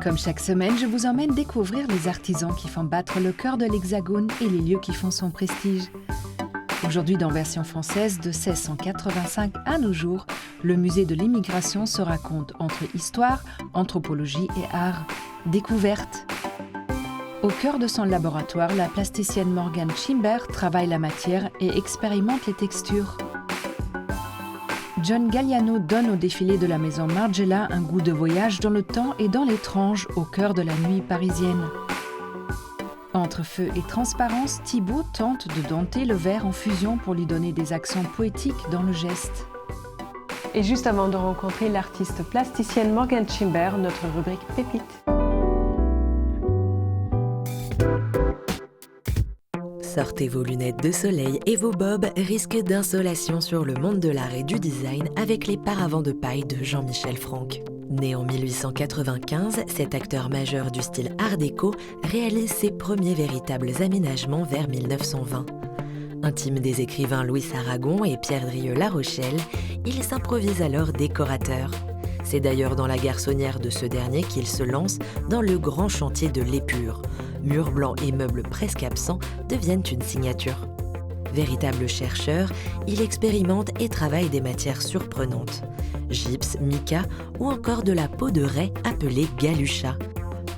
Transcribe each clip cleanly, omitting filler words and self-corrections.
Comme chaque semaine, je vous emmène découvrir les artisans qui font battre le cœur de l'Hexagone et les lieux qui font son prestige. Aujourd'hui, dans version française, de 1685 à nos jours, le musée de l'immigration se raconte entre histoire, anthropologie et art. Découverte. Au cœur de son laboratoire, la plasticienne Morgane Schimber travaille la matière et expérimente les textures. John Galliano donne au défilé de la maison Margiela un goût de voyage dans le temps et dans l'étrange au cœur de la nuit parisienne. Entre feu et transparence, Thibaut tente de dompter le verre en fusion pour lui donner des accents poétiques dans le geste. Et juste avant de rencontrer l'artiste plasticienne Morgane Schimber, notre rubrique Pépite. Sortez vos lunettes de soleil et vos bobs, risque d'insolation sur le monde de l'art et du design avec les paravents de paille de Jean-Michel Franck. Né en 1895, cet acteur majeur du style art déco réalise ses premiers véritables aménagements vers 1920. Intime des écrivains Louis Aragon et Pierre Drieux-La Rochelle, il s'improvise alors décorateur. C'est d'ailleurs dans la garçonnière de ce dernier qu'il se lance dans le grand chantier de l'épure. Murs blancs et meubles presque absents deviennent une signature. Véritable chercheur, il expérimente et travaille des matières surprenantes. Gypse, mica ou encore de la peau de raie appelée galucha.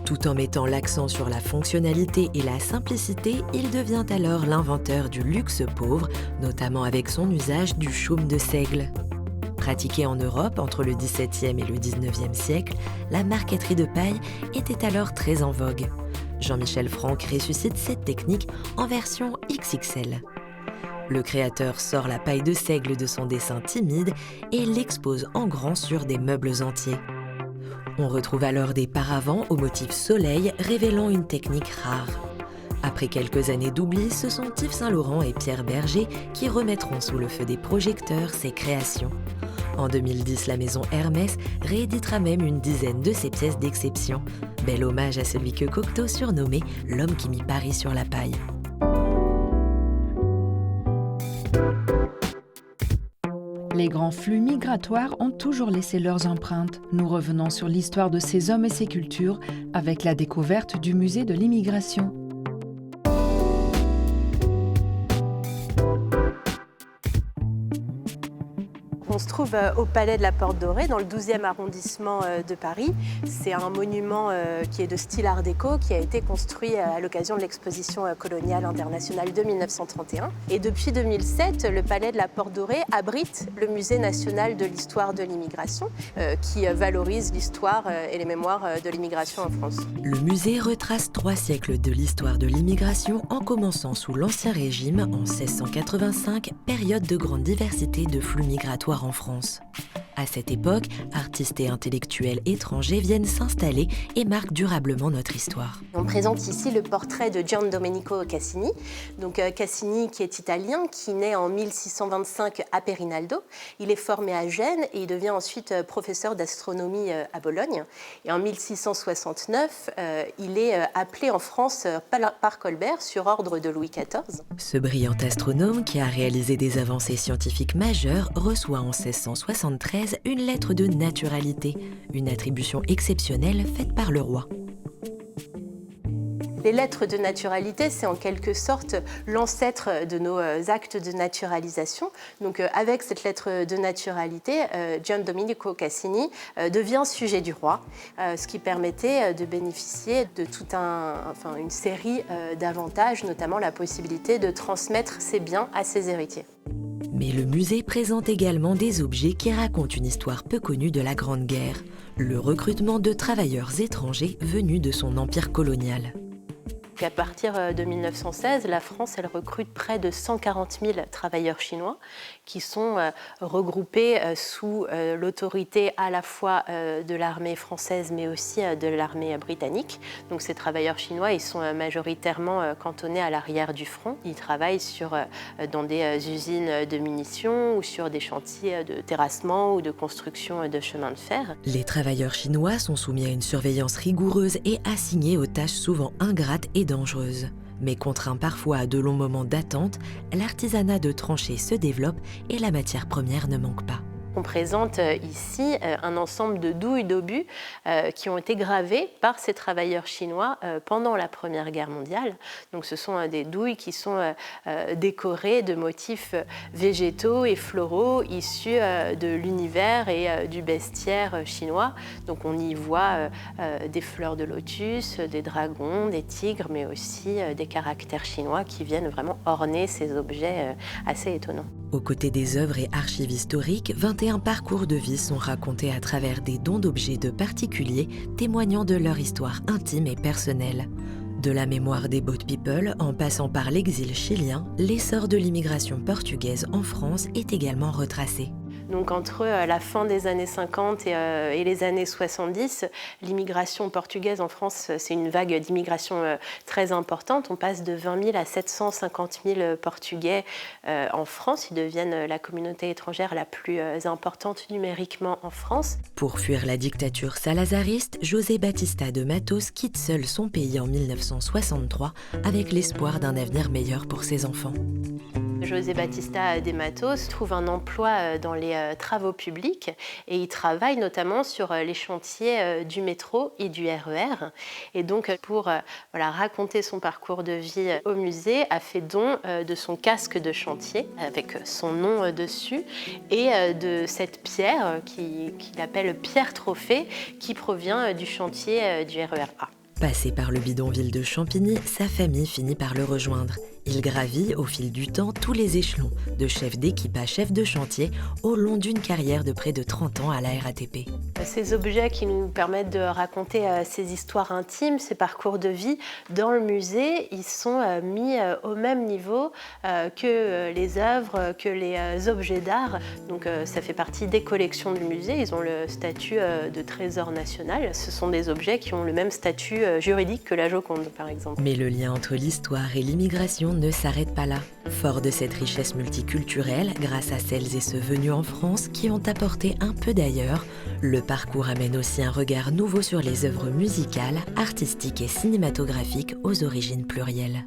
Tout en mettant l'accent sur la fonctionnalité et la simplicité, il devient alors l'inventeur du luxe pauvre, notamment avec son usage du chaume de seigle. Pratiquée en Europe entre le XVIIe et le XIXe siècle, la marqueterie de paille était alors très en vogue. Jean-Michel Franck ressuscite cette technique en version XXL. Le créateur sort la paille de seigle de son dessin timide et l'expose en grand sur des meubles entiers. On retrouve alors des paravents au motif soleil révélant une technique rare. Après quelques années d'oubli, ce sont Yves Saint-Laurent et Pierre Berger qui remettront sous le feu des projecteurs ses créations. En 2010, la maison Hermès rééditera même une dizaine de ses pièces d'exception. Bel hommage à celui que Cocteau surnommait « l'homme qui mit Paris sur la paille ». Les grands flux migratoires ont toujours laissé leurs empreintes. Nous revenons sur l'histoire de ces hommes et ces cultures avec la découverte du musée de l'immigration. On se trouve au Palais de la Porte Dorée, dans le 12e arrondissement de Paris. C'est un monument qui est de style art déco, qui a été construit à l'occasion de l'exposition coloniale internationale de 1931. Et depuis 2007, le Palais de la Porte Dorée abrite le Musée national de l'histoire de l'immigration, qui valorise l'histoire et les mémoires de l'immigration en France. Le musée retrace 3 siècles de l'histoire de l'immigration en commençant sous l'Ancien Régime en 1685, période de grande diversité de flux migratoires en France. À cette époque, artistes et intellectuels étrangers viennent s'installer et marquent durablement notre histoire. On présente ici le portrait de Gian Domenico Cassini. Donc Cassini, qui est italien, qui naît en 1625 à Perinaldo. Il est formé à Gênes et il devient ensuite professeur d'astronomie à Bologne. Et en 1669, il est appelé en France par Colbert sur ordre de Louis XIV. Ce brillant astronome, qui a réalisé des avancées scientifiques majeures, reçoit en 1673 une lettre de naturalité, une attribution exceptionnelle faite par le roi. Les lettres de naturalité, c'est en quelque sorte l'ancêtre de nos actes de naturalisation. Donc avec cette lettre de naturalité, Gian Domenico Cassini devient sujet du roi, ce qui permettait de bénéficier de toute une série d'avantages, notamment la possibilité de transmettre ses biens à ses héritiers. Mais le musée présente également des objets qui racontent une histoire peu connue de la Grande Guerre, le recrutement de travailleurs étrangers venus de son empire colonial. À partir de 1916, la France elle recrute près de 140 000 travailleurs chinois qui sont regroupés sous l'autorité à la fois de l'armée française mais aussi de l'armée britannique. Donc ces travailleurs chinois ils sont majoritairement cantonnés à l'arrière du front. Ils travaillent dans des usines de munitions ou sur des chantiers de terrassement ou de construction de chemins de fer. Les travailleurs chinois sont soumis à une surveillance rigoureuse et assignés aux tâches souvent ingrates et dangereuses. Mais contraint parfois à de longs moments d'attente, l'artisanat de tranchées se développe et la matière première ne manque pas. On présente ici un ensemble de douilles d'obus qui ont été gravées par ces travailleurs chinois pendant la Première Guerre mondiale. Donc ce sont des douilles qui sont décorées de motifs végétaux et floraux issus de l'univers et du bestiaire chinois. Donc on y voit des fleurs de lotus, des dragons, des tigres, mais aussi des caractères chinois qui viennent vraiment orner ces objets assez étonnants. Aux côtés des œuvres et archives historiques, 21 parcours de vie sont racontés à travers des dons d'objets de particuliers témoignant de leur histoire intime et personnelle. De la mémoire des boat people, en passant par l'exil chilien, l'essor de l'immigration portugaise en France est également retracé. Donc entre la fin des années 50 et les années 70, l'immigration portugaise en France, c'est une vague d'immigration très importante. On passe de 20 000 à 750 000 Portugais en France. Ils deviennent la communauté étrangère la plus importante numériquement en France. Pour fuir la dictature salazariste, José Batista de Matos quitte seul son pays en 1963 avec l'espoir d'un avenir meilleur pour ses enfants. José Batista de Matos trouve un emploi dans les travaux publics et il travaille notamment sur les chantiers du métro et du RER. Et donc pour raconter son parcours de vie au musée, a fait don de son casque de chantier avec son nom dessus et de cette pierre qu'il appelle pierre trophée qui provient du chantier du RER A. Passé par le bidonville de Champigny, sa famille finit par le rejoindre. Il gravit au fil du temps tous les échelons, de chef d'équipe à chef de chantier, au long d'une carrière de près de 30 ans à la RATP. Ces objets qui nous permettent de raconter ces histoires intimes, ces parcours de vie, dans le musée, ils sont mis au même niveau que les œuvres, que les objets d'art. Donc ça fait partie des collections du musée, ils ont le statut de trésor national. Ce sont des objets qui ont le même statut juridique que la Joconde, par exemple. Mais le lien entre l'histoire et l'immigration ne s'arrête pas là. Fort de cette richesse multiculturelle, grâce à celles et ceux venus en France qui ont apporté un peu d'ailleurs, le parcours amène aussi un regard nouveau sur les œuvres musicales, artistiques et cinématographiques aux origines plurielles.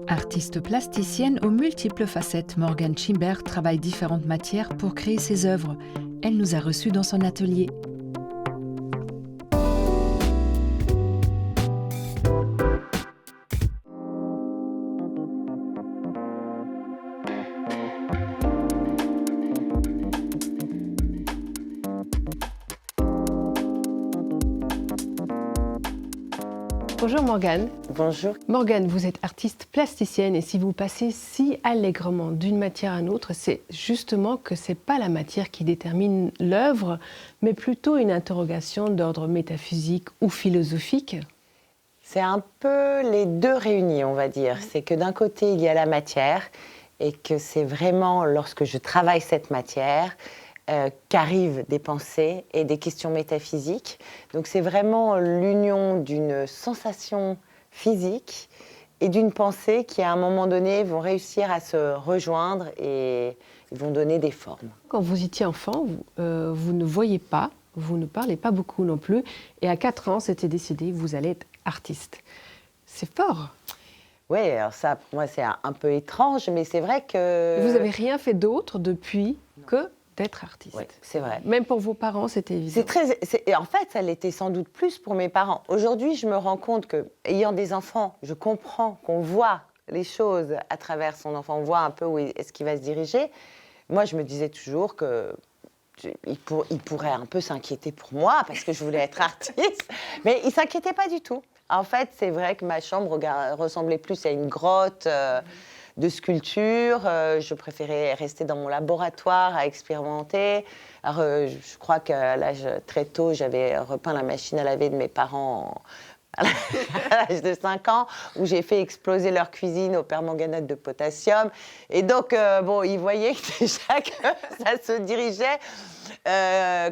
Artiste plasticienne aux multiples facettes, Morgane Schimber travaille différentes matières pour créer ses œuvres. Elle nous a reçus dans son atelier. Bonjour Morgane. Bonjour. Morgane, vous êtes artiste plasticienne et si vous passez si allègrement d'une matière à une autre, c'est justement que ce n'est pas la matière qui détermine l'œuvre, mais plutôt une interrogation d'ordre métaphysique ou philosophique. C'est un peu les deux réunis, on va dire. C'est que d'un côté, il y a la matière et que c'est vraiment lorsque je travaille cette matière qu'arrivent des pensées et des questions métaphysiques. Donc c'est vraiment l'union d'une sensation physique et d'une pensée qui, à un moment donné, vont réussir à se rejoindre et vont donner des formes. Quand vous étiez enfant, vous ne voyez pas, vous ne parlez pas beaucoup non plus, et à 4 ans, c'était décidé, vous allez être artiste. C'est fort. Oui, alors ça, pour moi, c'est un peu étrange, mais c'est vrai que... Vous n'avez rien fait d'autre depuis que d'être artiste. Oui, c'est vrai. Même pour vos parents, c'était évident. Et en fait, ça l'était sans doute plus pour mes parents. Aujourd'hui, je me rends compte que, ayant des enfants, je comprends qu'on voit les choses à travers son enfant. On voit un peu où est-ce qu'il va se diriger. Moi, je me disais toujours que il pourrait un peu s'inquiéter pour moi parce que je voulais être artiste, mais il ne s'inquiétait pas du tout. En fait, c'est vrai que ma chambre ressemblait plus à une grotte de sculpture. Je préférais rester dans mon laboratoire à expérimenter. Alors, je crois qu'à l'âge très tôt, j'avais repeint la machine à laver de mes parents à l'âge de 5 ans, où j'ai fait exploser leur cuisine au permanganate de potassium. Et donc, bon, ils voyaient que déjà que ça se dirigeait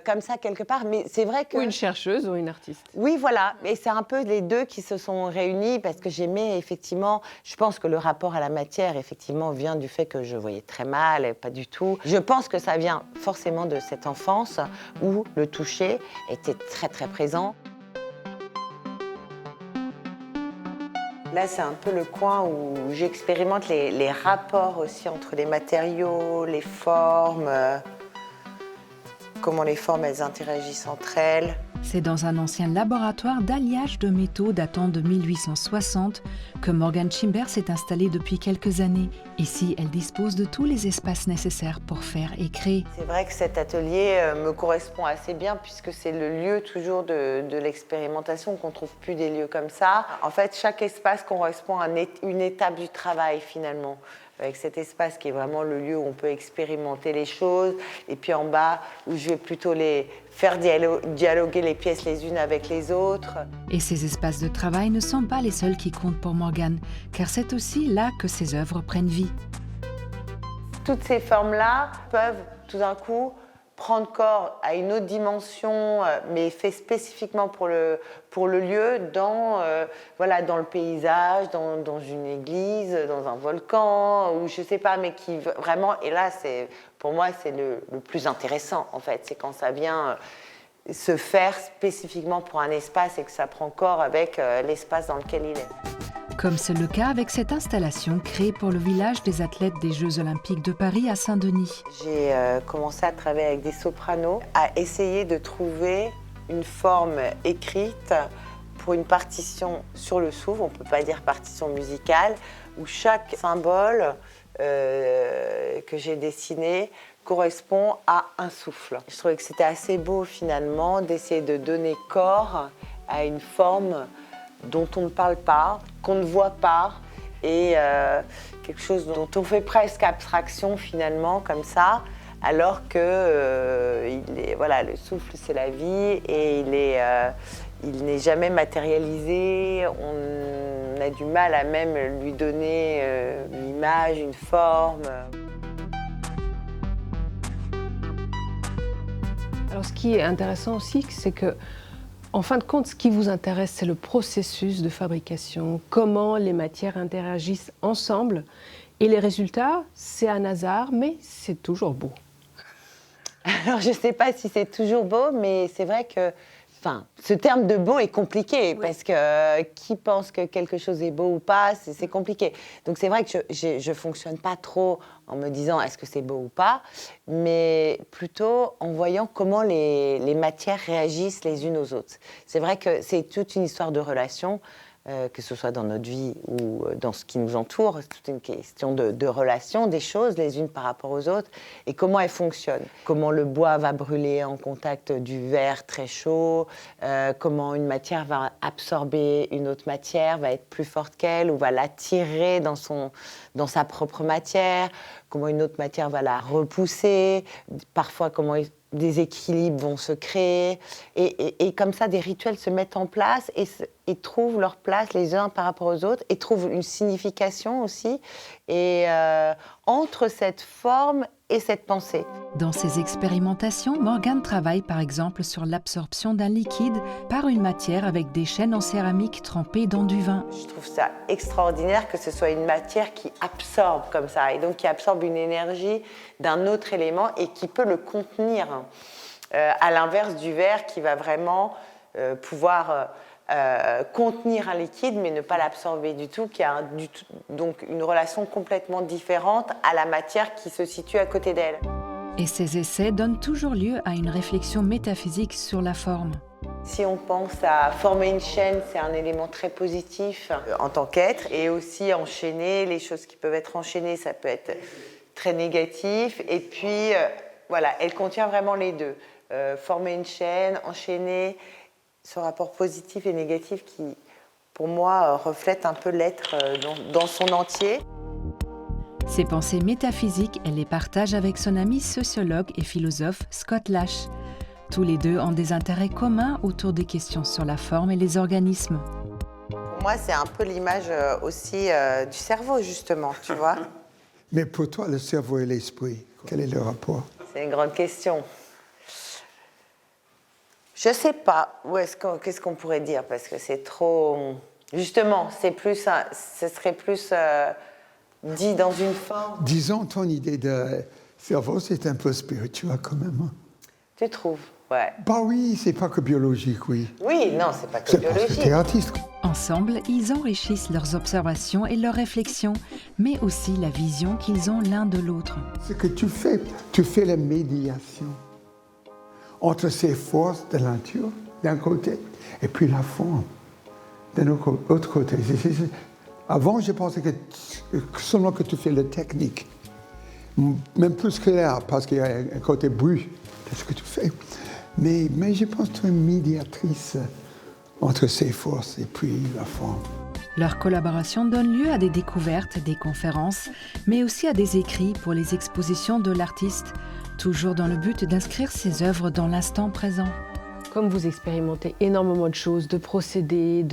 comme ça quelque part. Mais c'est vrai que... Ou une chercheuse ou une artiste. Oui, voilà. Et c'est un peu les deux qui se sont réunis parce que j'aimais effectivement... Je pense que le rapport à la matière, effectivement, vient du fait que je voyais très mal, et pas du tout. Je pense que ça vient forcément de cette enfance où le toucher était très, très présent. Là, c'est un peu le coin où j'expérimente les rapports aussi entre les matériaux, les formes, comment les formes elles interagissent entre elles. C'est dans un ancien laboratoire d'alliage de métaux datant de 1860 que Morgane Chimber s'est installée depuis quelques années. Ici, elle dispose de tous les espaces nécessaires pour faire et créer. C'est vrai que cet atelier me correspond assez bien puisque c'est le lieu toujours de l'expérimentation, qu'on ne trouve plus des lieux comme ça. En fait, chaque espace correspond à une étape du travail finalement. Avec cet espace qui est vraiment le lieu où on peut expérimenter les choses, et puis en bas où je vais plutôt les faire dialoguer les pièces les unes avec les autres. Et ces espaces de travail ne sont pas les seuls qui comptent pour Morgane, car c'est aussi là que ses œuvres prennent vie. Toutes ces formes-là peuvent tout d'un coup prendre corps à une autre dimension, mais fait spécifiquement pour le lieu, dans le paysage, dans une église, dans un volcan, ou je sais pas, mais qui vraiment, et là, pour moi, c'est le plus intéressant, en fait, c'est quand ça vient se faire spécifiquement pour un espace et que ça prend corps avec l'espace dans lequel il est. Comme c'est le cas avec cette installation créée pour le village des athlètes des Jeux Olympiques de Paris à Saint-Denis. J'ai commencé à travailler avec des sopranos, à essayer de trouver une forme écrite pour une partition sur le souffle, on ne peut pas dire partition musicale, où chaque symbole que j'ai dessiné correspond à un souffle. Je trouvais que c'était assez beau finalement d'essayer de donner corps à une forme dont on ne parle pas, qu'on ne voit pas, et quelque chose dont on fait presque abstraction finalement, comme ça, alors que le souffle c'est la vie et il n'est jamais matérialisé, on a du mal à même lui donner une image, une forme. Alors ce qui est intéressant aussi, c'est que en fin de compte, ce qui vous intéresse, c'est le processus de fabrication, comment les matières interagissent ensemble. Et les résultats, c'est un hasard, mais c'est toujours beau. Alors, je ne sais pas si c'est toujours beau, mais c'est vrai que ce terme de beau est compliqué, oui. Parce que qui pense que quelque chose est beau ou pas, c'est compliqué. Donc c'est vrai que je ne fonctionne pas trop en me disant est-ce que c'est beau ou pas, mais plutôt en voyant comment les matières réagissent les unes aux autres. C'est vrai que c'est toute une histoire de relation, que ce soit dans notre vie ou dans ce qui nous entoure, c'est toute une question de relations, des choses les unes par rapport aux autres, et comment elles fonctionnent. Comment le bois va brûler en contact du verre très chaud, comment une matière va absorber une autre matière, va être plus forte qu'elle, ou va l'attirer dans sa propre matière, comment une autre matière va la repousser, parfois comment des équilibres vont se créer, et comme ça, des rituels se mettent en place et trouvent leur place les uns par rapport aux autres, et trouvent une signification aussi, et entre cette forme et cette pensée. Dans ces expérimentations, Morgane travaille par exemple sur l'absorption d'un liquide par une matière avec des chaînes en céramique trempées dans du vin. Je trouve ça extraordinaire que ce soit une matière qui absorbe comme ça, et donc qui absorbe une énergie d'un autre élément et qui peut le contenir, à l'inverse du verre qui va vraiment pouvoir contenir un liquide mais ne pas l'absorber du tout, qui a donc une relation complètement différente à la matière qui se situe à côté d'elle. Et ces essais donnent toujours lieu à une réflexion métaphysique sur la forme. Si on pense à former une chaîne, c'est un élément très positif en tant qu'être, et aussi enchaîner, les choses qui peuvent être enchaînées, ça peut être très négatif, et puis elle contient vraiment les deux. Former une chaîne, enchaîner, ce rapport positif et négatif qui, pour moi, reflète un peu l'être dans son entier. Ses pensées métaphysiques, elle les partage avec son ami sociologue et philosophe Scott Lash. Tous les deux ont des intérêts communs autour des questions sur la forme et les organismes. Pour moi, c'est un peu l'image aussi du cerveau, justement, tu vois. Mais pour toi, le cerveau et l'esprit, quel est le rapport? C'est une grande question. Je ne sais pas. Qu'est-ce qu'on pourrait dire? Parce que c'est trop... Justement, ce serait plus dit dans une forme. Disons, ton idée de cerveau, c'est un peu spirituel quand même. Tu trouves? Ouais. Bah oui, c'est pas que biologique, oui. Oui, non, c'est pas que C'est parce que biologique. t'es artiste. Ensemble, ils enrichissent leurs observations et leurs réflexions, mais aussi la vision qu'ils ont l'un de l'autre. Ce que tu fais la médiation entre ces forces de la nature, d'un côté, et puis la forme, de l'autre côté. Avant, je pensais que seulement que tu fais la technique, même plus que l'art, parce qu'il y a un côté bruit de ce que tu fais. Mais je pense que tu es une médiatrice entre ces forces et puis la forme. Leur collaboration donne lieu à des découvertes, des conférences, mais aussi à des écrits pour les expositions de l'artiste, toujours dans le but d'inscrire ses œuvres dans l'instant présent. Comme vous expérimentez énormément de choses, de procédés,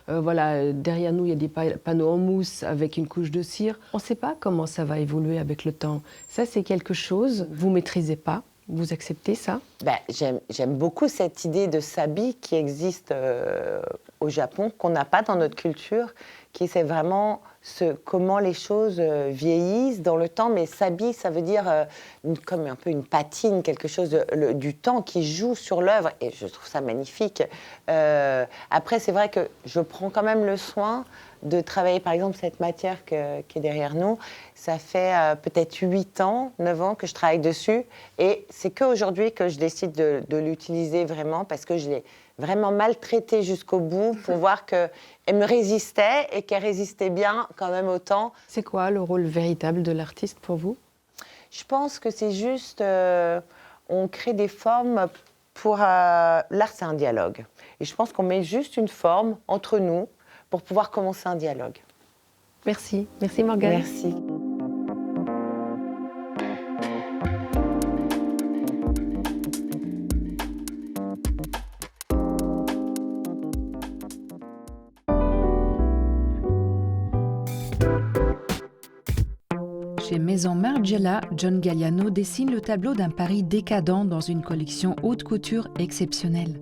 derrière nous il y a des panneaux en mousse avec une couche de cire. On ne sait pas comment ça va évoluer avec le temps. Ça, c'est quelque chose que vous ne maîtrisez pas. Vous acceptez ça? J'aime beaucoup cette idée de sabi qui existe au Japon, qu'on n'a pas dans notre culture, qui c'est vraiment comment les choses vieillissent dans le temps. Mais sabi, ça veut dire comme un peu une patine, quelque chose du temps qui joue sur l'œuvre. Et je trouve ça magnifique. Après, c'est vrai que je prends quand même le soin de travailler, par exemple, cette matière qui est derrière nous. Ça fait peut-être 8 ans, 9 ans que je travaille dessus. Et c'est qu'aujourd'hui que je décide de l'utiliser vraiment, parce que je l'ai vraiment maltraitée jusqu'au bout pour voir qu'elle me résistait et qu'elle résistait bien quand même au temps. C'est quoi le rôle véritable de l'artiste pour vous? Je pense que c'est juste, on crée des formes pour... l'art, c'est un dialogue. Et je pense qu'on met juste une forme entre nous pour pouvoir commencer un dialogue. Merci. Merci Morgane. Merci. Chez Maison Margiela, John Galliano dessine le tableau d'un Paris décadent dans une collection haute couture exceptionnelle.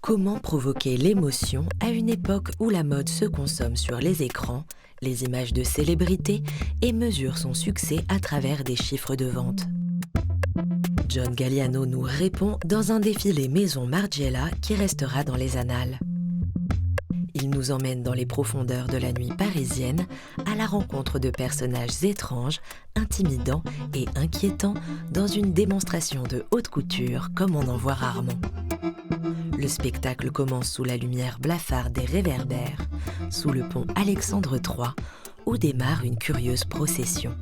Comment provoquer l'émotion à une époque où la mode se consomme sur les écrans, les images de célébrités et mesure son succès à travers des chiffres de vente? John Galliano nous répond dans un défilé Maison Margiela qui restera dans les annales. Il nous emmène dans les profondeurs de la nuit parisienne à la rencontre de personnages étranges, intimidants et inquiétants dans une démonstration de haute couture comme on en voit rarement. Le spectacle commence sous la lumière blafarde des réverbères, sous le pont Alexandre III, où démarre une curieuse procession.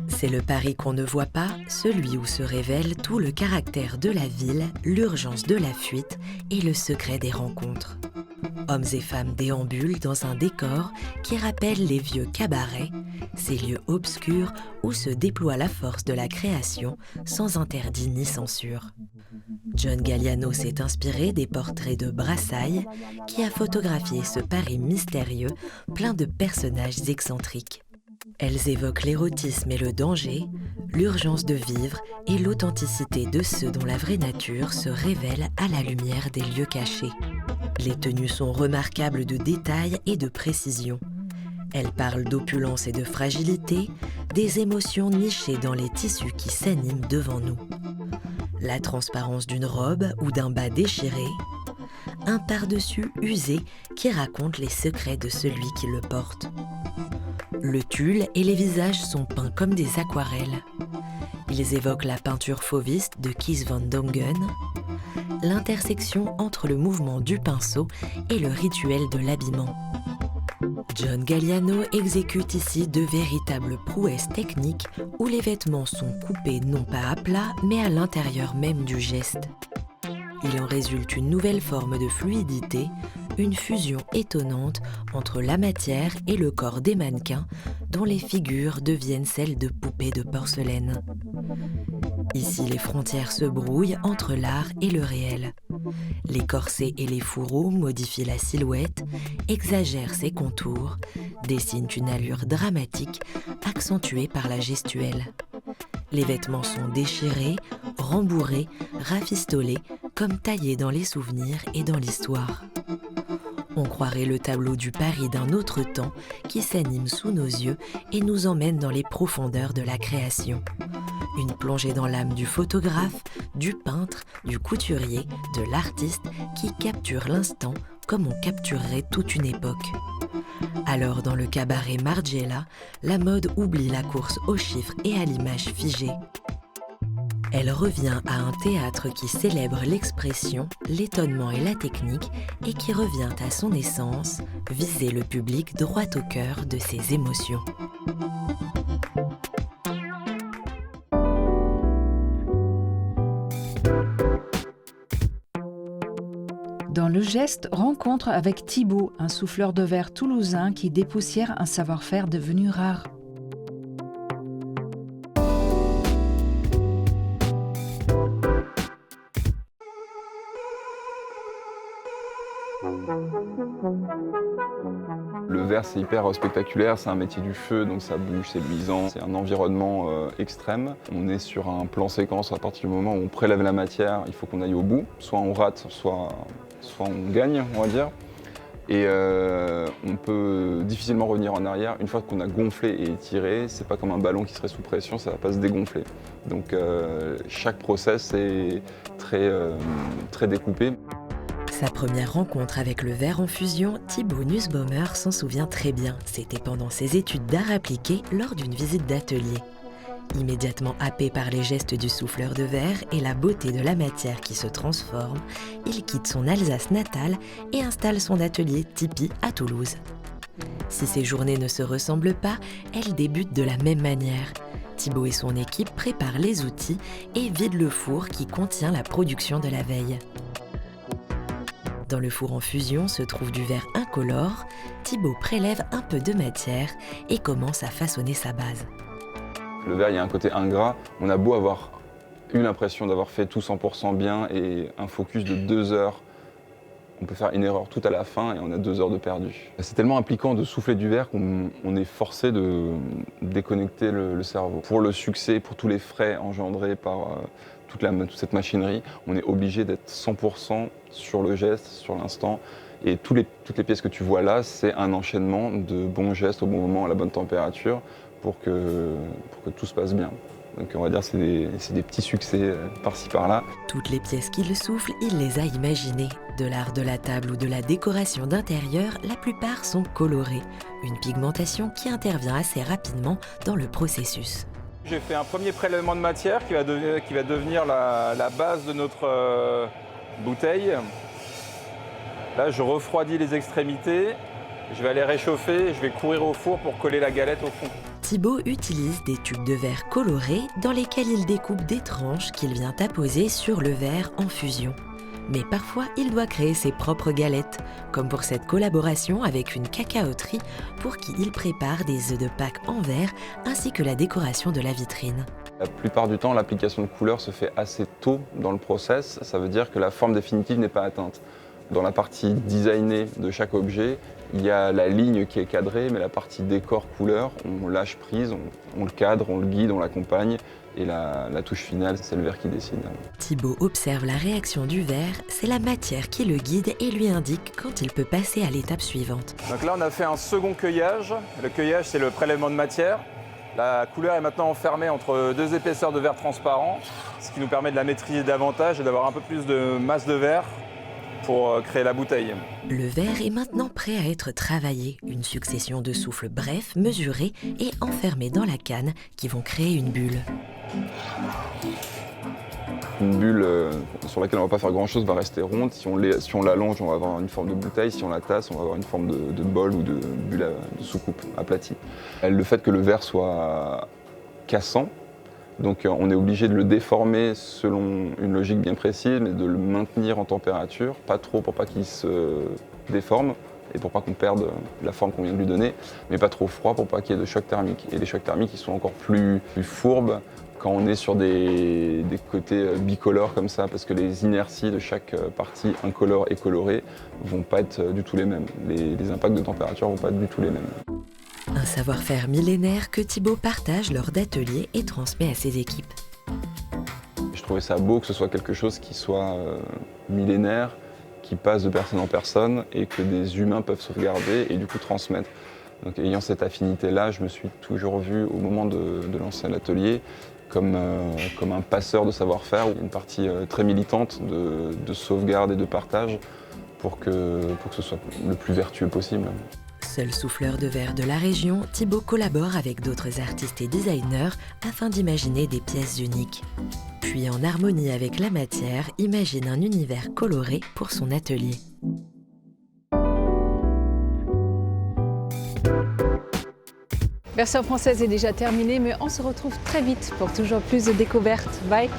C'est le Paris qu'on ne voit pas, celui où se révèle tout le caractère de la ville, l'urgence de la fuite et le secret des rencontres. Hommes et femmes déambulent dans un décor qui rappelle les vieux cabarets, ces lieux obscurs où se déploie la force de la création sans interdit ni censure. John Galliano s'est inspiré des portraits de Brassailles, qui a photographié ce Paris mystérieux, plein de personnages excentriques. Elles évoquent l'érotisme et le danger, l'urgence de vivre et l'authenticité de ceux dont la vraie nature se révèle à la lumière des lieux cachés. Les tenues sont remarquables de détails et de précision. Elles parlent d'opulence et de fragilité, des émotions nichées dans les tissus qui s'animent devant nous. La transparence d'une robe ou d'un bas déchiré, un pardessus usé qui raconte les secrets de celui qui le porte. Le tulle et les visages sont peints comme des aquarelles. Ils évoquent la peinture fauviste de Kees van Dongen, l'intersection entre le mouvement du pinceau et le rituel de l'habillement. John Galliano exécute ici de véritables prouesses techniques où les vêtements sont coupés non pas à plat, mais à l'intérieur même du geste. Il en résulte une nouvelle forme de fluidité, une fusion étonnante entre la matière et le corps des mannequins, dont les figures deviennent celles de poupées de porcelaine. Ici, les frontières se brouillent entre l'art et le réel. Les corsets et les fourreaux modifient la silhouette, exagèrent ses contours, dessinent une allure dramatique, accentuée par la gestuelle. Les vêtements sont déchirés, rembourrés, rafistolés, comme taillés dans les souvenirs et dans l'histoire. On croirait le tableau du Paris d'un autre temps qui s'anime sous nos yeux et nous emmène dans les profondeurs de la création. Une plongée dans l'âme du photographe, du peintre, du couturier, de l'artiste qui capture l'instant comme on capturerait toute une époque. Alors dans le cabaret Margiela, la mode oublie la course aux chiffres et à l'image figée. Elle revient à un théâtre qui célèbre l'expression, l'étonnement et la technique et qui revient à son essence, viser le public droit au cœur de ses émotions. Dans le geste, rencontre avec Thibaut, un souffleur de verre toulousain qui dépoussière un savoir-faire devenu rare. Le verre, c'est hyper spectaculaire, c'est un métier du feu, donc ça bouge, c'est luisant, c'est un environnement extrême. On est sur un plan séquence à partir du moment où on prélève la matière, il faut qu'on aille au bout. Soit on rate, soit on gagne, on va dire. Et on peut difficilement revenir en arrière. Une fois qu'on a gonflé et étiré, c'est pas comme un ballon qui serait sous pression, ça va pas se dégonfler. Donc chaque process est très découpé. Sa première rencontre avec le verre en fusion, Thibaut Nussbaumer s'en souvient très bien. C'était pendant ses études d'art appliqué lors d'une visite d'atelier. Immédiatement happé par les gestes du souffleur de verre et la beauté de la matière qui se transforme, il quitte son Alsace natale et installe son atelier Tipi à Toulouse. Si ces journées ne se ressemblent pas, elles débutent de la même manière. Thibaut et son équipe préparent les outils et vident le four qui contient la production de la veille. Dans le four en fusion se trouve du verre incolore. Thibaut prélève un peu de matière et commence à façonner sa base. Le verre, il y a un côté ingrat. On a beau avoir eu l'impression d'avoir fait tout 100% bien et un focus de 2 heures, on peut faire une erreur tout à la fin et on a 2 heures de perdu. C'est tellement impliquant de souffler du verre qu'on est forcé de déconnecter le cerveau. Pour le succès, pour tous les frais engendrés par toute cette machinerie, on est obligé d'être 100% sur le geste, sur l'instant. Et toutes les pièces que tu vois là, c'est un enchaînement de bons gestes au bon moment, à la bonne température, pour que tout se passe bien. Donc on va dire que c'est des petits succès par-ci par-là. Toutes les pièces qu'il souffle, il les a imaginées. De l'art de la table ou de la décoration d'intérieur, la plupart sont colorées. Une pigmentation qui intervient assez rapidement dans le processus. J'ai fait un premier prélèvement de matière qui va devenir la base de notre bouteille. Là, je refroidis les extrémités, je vais aller réchauffer et je vais courir au four pour coller la galette au fond. Thibaut utilise des tubes de verre colorés dans lesquels il découpe des tranches qu'il vient apposer sur le verre en fusion. Mais parfois, il doit créer ses propres galettes, comme pour cette collaboration avec une cacaoterie pour qui il prépare des œufs de Pâques en verre ainsi que la décoration de la vitrine. La plupart du temps, l'application de couleurs se fait assez tôt dans le process. Ça veut dire que la forme définitive n'est pas atteinte. Dans la partie designée de chaque objet, il y a la ligne qui est cadrée, mais la partie décor couleur, on lâche prise, on le cadre, on le guide, on l'accompagne. Et la touche finale, c'est le verre qui décide. Thibaut observe la réaction du verre, c'est la matière qui le guide et lui indique quand il peut passer à l'étape suivante. Donc là, on a fait un second cueillage. Le cueillage, c'est le prélèvement de matière. La couleur est maintenant enfermée entre 2 épaisseurs de verre transparent, ce qui nous permet de la maîtriser davantage et d'avoir un peu plus de masse de verre pour créer la bouteille. Le verre est maintenant prêt à être travaillé. Une succession de souffles brefs, mesurés et enfermés dans la canne qui vont créer une bulle. Une bulle sur laquelle on ne va pas faire grand-chose va rester ronde. Si on l'allonge, on va avoir une forme de bouteille. Si on la tasse, on va avoir une forme de bol ou de bulle de soucoupe aplatie. Le fait que le verre soit cassant, donc on est obligé de le déformer selon une logique bien précise, mais de le maintenir en température, pas trop pour pas qu'il se déforme et pour pas qu'on perde la forme qu'on vient de lui donner, mais pas trop froid pour pas qu'il y ait de choc thermique. Et les chocs thermiques, ils sont encore plus fourbes quand on est sur des côtés bicolores comme ça, parce que les inerties de chaque partie incolore et colorée vont pas être du tout les mêmes. Les impacts de température vont pas être du tout les mêmes. Un savoir-faire millénaire que Thibaut partage lors d'ateliers et transmet à ses équipes. Je trouvais ça beau que ce soit quelque chose qui soit millénaire, qui passe de personne en personne et que des humains peuvent sauvegarder et du coup transmettre. Donc, ayant cette affinité-là, je me suis toujours vu au moment de lancer l'atelier comme un passeur de savoir-faire, une partie très militante de sauvegarde et de partage pour que ce soit le plus vertueux possible. Seul souffleur de verre de la région, Thibaut collabore avec d'autres artistes et designers afin d'imaginer des pièces uniques. Puis en harmonie avec la matière, imagine un univers coloré pour son atelier. Version française est déjà terminée, mais on se retrouve très vite pour toujours plus de découvertes. Bye!